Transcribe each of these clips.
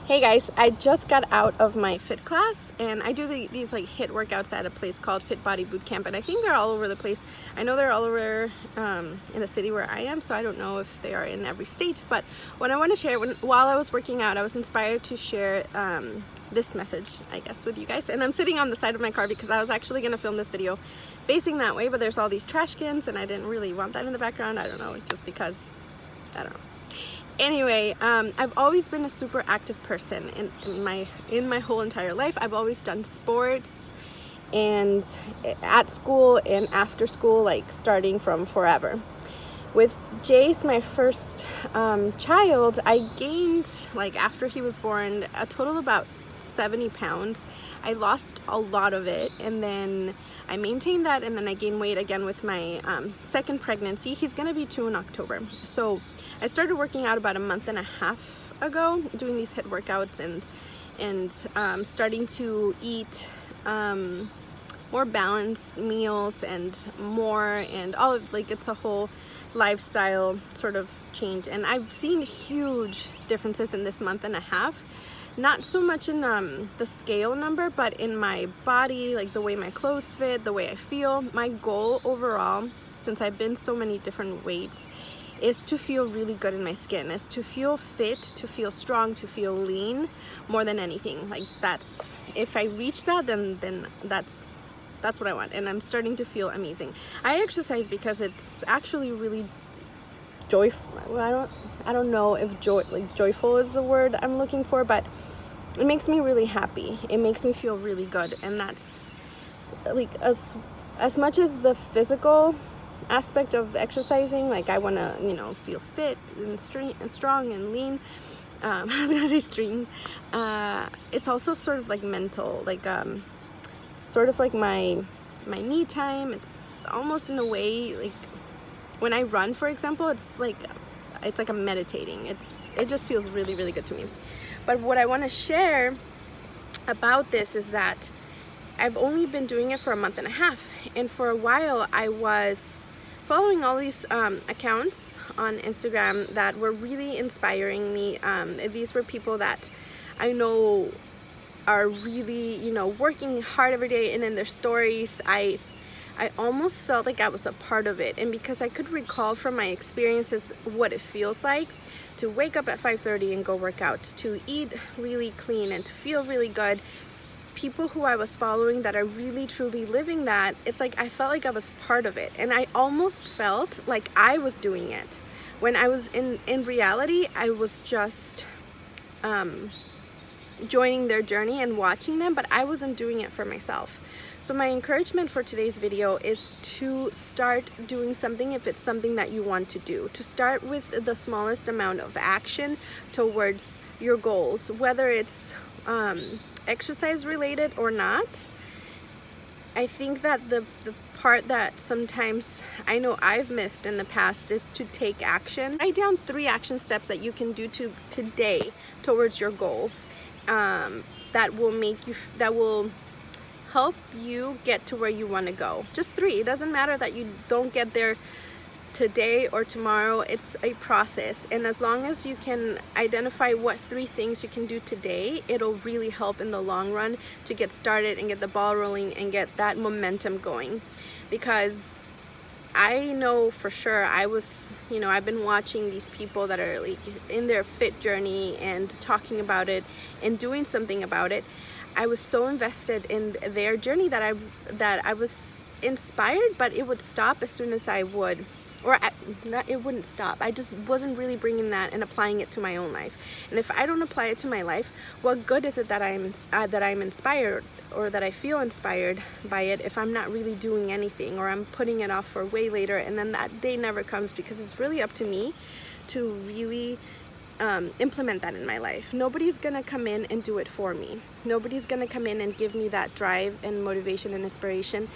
Hey guys, I just got out of my fit class and I do these like HIIT workouts at a place called Fit Body Boot Camp, and I think they're all over the place. I know they're all over in the city where I am, so I don't know if they are in every state, but what I want to share, while I was working out, I was inspired to share this message, I guess, with you guys. And I'm sitting on the side of my car because I was actually going to film this video facing that way, but there's all these trash cans and I didn't really want that in the background. I don't know, just because, I don't know. Anyway, I've always been a super active person in my whole entire life. I've always done sports, and at school and after school, like starting from forever. With Jace, my first child, I gained, like after he was born, a total of about 70 pounds. I lost a lot of it, and then I maintained that, and then I gained weight again with my second pregnancy. He's gonna be 2 in October. So I started working out about a month and a half ago, doing these HIIT workouts and starting to eat more balanced meals and all of, like, it's a whole lifestyle sort of change. And I've seen huge differences in this month and a half. Not so much in the scale number, but in my body, like the way my clothes fit, the way I feel. My goal overall, since I've been so many different weights, is to feel really good in my skin, is to feel fit, to feel strong, to feel lean, more than anything. Like, that's, if I reach that, then that's what I want, and I'm starting to feel amazing. I exercise because it's actually really joyful. Well, I don't know if joyful is the word I'm looking for, but it makes me really happy. It makes me feel really good, and that's like as much as the physical aspect of exercising. Like, I want to, feel fit and strong and lean. I was gonna say string. It's also sort of like mental, like sort of like my me time. It's almost in a way like when I run, for example, it's like a meditating. It just feels really, really good to me. But what I want to share about this is that I've only been doing it for a month and a half, and for a while I was following all these accounts on Instagram that were really inspiring me. These were people that I know are really, working hard every day, and in their stories, I almost felt like I was a part of it. And because I could recall from my experiences what it feels like to wake up at 5:30 and go work out, to eat really clean and to feel really good, people who I was following that are really truly living that, it's like I felt like I was part of it, and I almost felt like I was doing it when I was in reality I was just joining their journey and watching them, but I wasn't doing it for myself. So my encouragement for today's video is to start doing something if it's something that you want to do. To start with the smallest amount of action towards your goals, whether it's exercise related or not. I think that the part that sometimes I know I've missed in the past is to take action. Write down 3 action steps that you can do today towards your goals that will help you get to where you want to go. Just 3. It doesn't matter that you don't get there today or tomorrow. It's a process, and as long as you can identify what 3 things you can do today, it'll really help in the long run to get started and get the ball rolling and get that momentum going. Because I know for sure I've been watching these people that are like in their fit journey and talking about it and doing something about it. I was so invested in their journey that I was inspired, but it would stop as soon as I would. It wouldn't stop. I just wasn't really bringing that and applying it to my own life. And if I don't apply it to my life, what good is it that I'm inspired, or that I feel inspired by it, if I'm not really doing anything, or I'm putting it off for way later, and then that day never comes? Because it's really up to me to really implement that in my life. Nobody's gonna come in and do it for me. Nobody's gonna come in and give me that drive and motivation and inspiration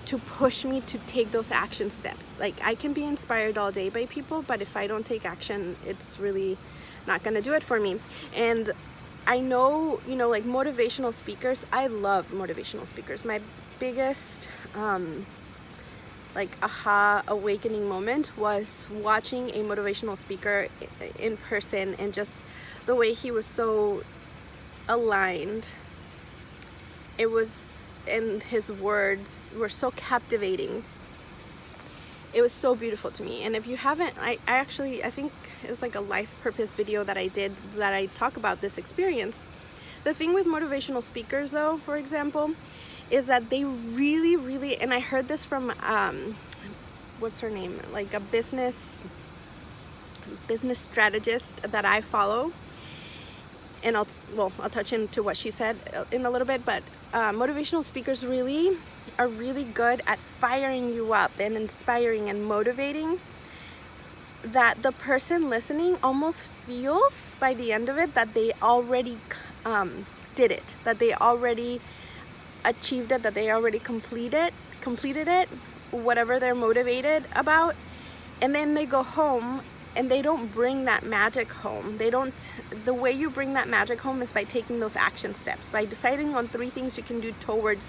to push me to take those action steps. Like, I can be inspired all day by people, but if I don't take action, it's really not gonna do it for me. And I know, like motivational speakers, I love motivational speakers. My biggest like aha awakening moment was watching a motivational speaker in person, and just the way he was so aligned. It was, and his words were so captivating. It was so beautiful to me. And if you haven't, I think it was like a life purpose video that I did that I talk about this experience. The thing with motivational speakers though, for example, is that they really, and I heard this from what's her name, like a business strategist that I follow, and I'll touch into what she said in a little bit, but motivational speakers are really good at firing you up and inspiring and motivating, that the person listening almost feels by the end of it that they already did it, that they already achieved it, that they already completed it, whatever they're motivated about. And then they go home and they don't bring that magic home. The way you bring that magic home is by taking those action steps, by deciding on 3 things you can do towards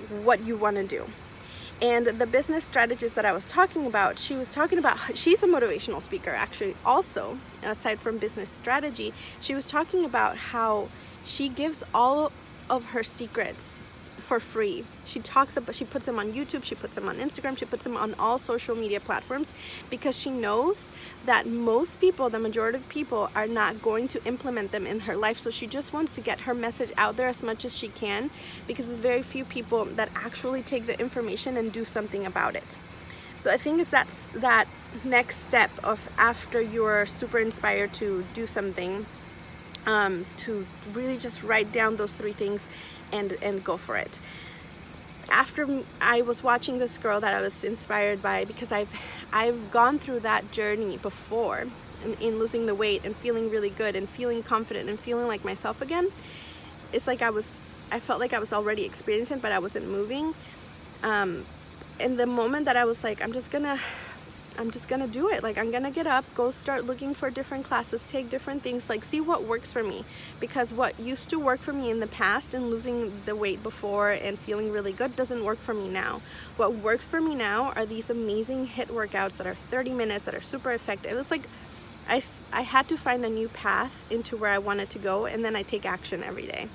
what you want to do. And the business strategist that I was talking about, she's a motivational speaker actually also, aside from business strategy. She was talking about how she gives all of her secrets for free. She puts them on YouTube, she puts them on Instagram, she puts them on all social media platforms, because she knows that most people, the majority of people, are not going to implement them in her life. So she just wants to get her message out there as much as she can, because there's very few people that actually take the information and do something about it. So I think that's that next step of, after you're super inspired to do something, to really just write down those 3 things and go for it. After I was watching this girl that I was inspired by, because I've gone through that journey before in losing the weight and feeling really good and feeling confident and feeling like myself again. It's like I felt like I was already experiencing it, but I wasn't moving. And the moment that I was like, I'm just gonna do it, like I'm gonna get up, go start looking for different classes, take different things, like see what works for me. Because what used to work for me in the past and losing the weight before and feeling really good doesn't work for me now. What works for me now are these amazing HIIT workouts that are 30 minutes, that are super effective. It's like I had to find a new path into where I wanted to go, and then I take action every day,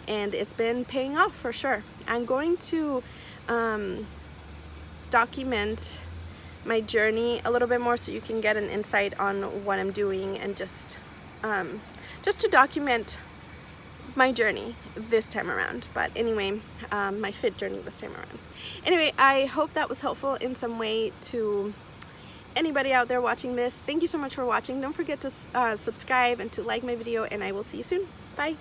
and it's been paying off for sure. I'm going to document my journey a little bit more, so you can get an insight on what I'm doing, and just to document my journey this time around. But anyway, my fit journey this time around. Anyway, I hope that was helpful in some way to anybody out there watching this. Thank you so much for watching. Don't forget to subscribe and to like my video, and I will see you soon. Bye.